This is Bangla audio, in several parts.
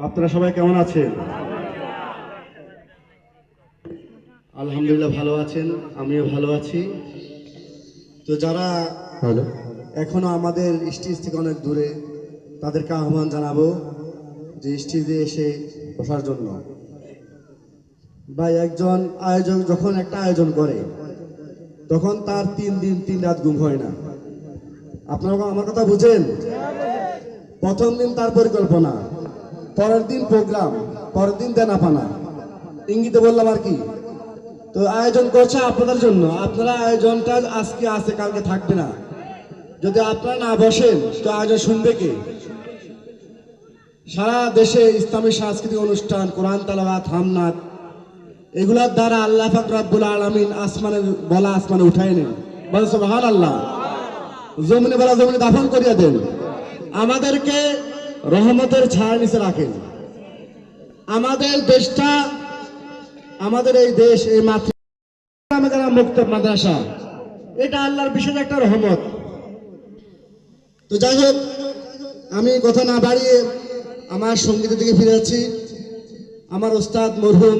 আপনারা সবাই কেমন আছেন? আলহামদুলিল্লাহ ভালো আছেন, আমিও ভালো আছি। তো যারা এখনো আমাদের স্টেজ থেকে অনেক দূরে, তাদেরকে আহ্বান জানাবো যে স্টেজে এসে বসার জন্য। ভাই, একজন আয়োজক যখন একটা আয়োজন করে তখন তার 3 দিন 3 রাত ঘুম হয় না। আপনারা আমার কথা বুঝেন? প্রথম দিন তার পরিকল্পনা, পরের দিন প্রোগ্রাম, পরের দিন দেনাপানা, ইঙ্গিতে বললাম আর কি। তো আয়োজন করছে আপনাদের জন্য, আপনারা আয়োজনটা আজকে আছে কালকে থাকবে না। যদি আপনারা না বসেন তো আয়োজন শুনবে কে? সারা দেশে ইসলামী সাংস্কৃতিক অনুষ্ঠান, কোরআন তেলাওয়াত, হামনাত, এগুলোর দ্বারা আল্লাহ পাক রব্বুল আলামিন আসমানে উঠায় নেন। বলেন সুবহানাল্লাহ। জমিনে বলা জমিনে দাফন করিয়া দেন, আমাদেরকে রহমতের ছায়া নিচে রাখেন। আমাদের দেশটা, আমাদের এই দেশ, এই মাতৃভূমি মুক্ত মাদ্রাসা, এটা আল্লাহর বিশেষ একটা রহমত। তো যাই হোক, আমি কথা না বাড়িয়ে আমার সঙ্গীতের দিকে ফিরে যাচ্ছি। আমার ওস্তাদ মরহুম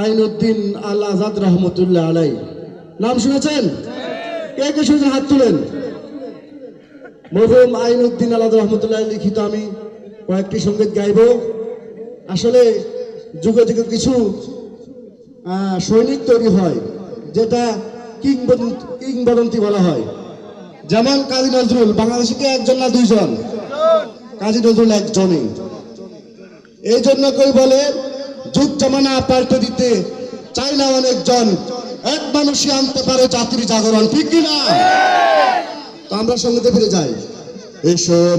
আইনউদ্দিন আল আজাদ রহমতুল্লাহ আলাই, নাম শুনেছেন? কে কে শুনেছেন হাত তুলেন। মরহুম আইনউদ্দিন আল আজাদ রহমতুল্লাহ লিখিত আমি কয়েকটি সঙ্গীত গাইব। আসলে যুগে যুগে কিছু সৈনিক তৈরি হয়, যেটা কিংবদন্তি বলা হয়। যেমন কাজী নজরুল, বাংলাদেশে কি একজন না দুইজন? কাজী নজরুল একজনই। এই জন্য কেউ বলে যুগ জামানা পাল্টে দিতে চাই না অনেকজন, এক মানুষই আনতে পারে জাতির জাগরণ, ঠিক কিনা? তো আমরা সঙ্গীতে ফিরে যাই। এসব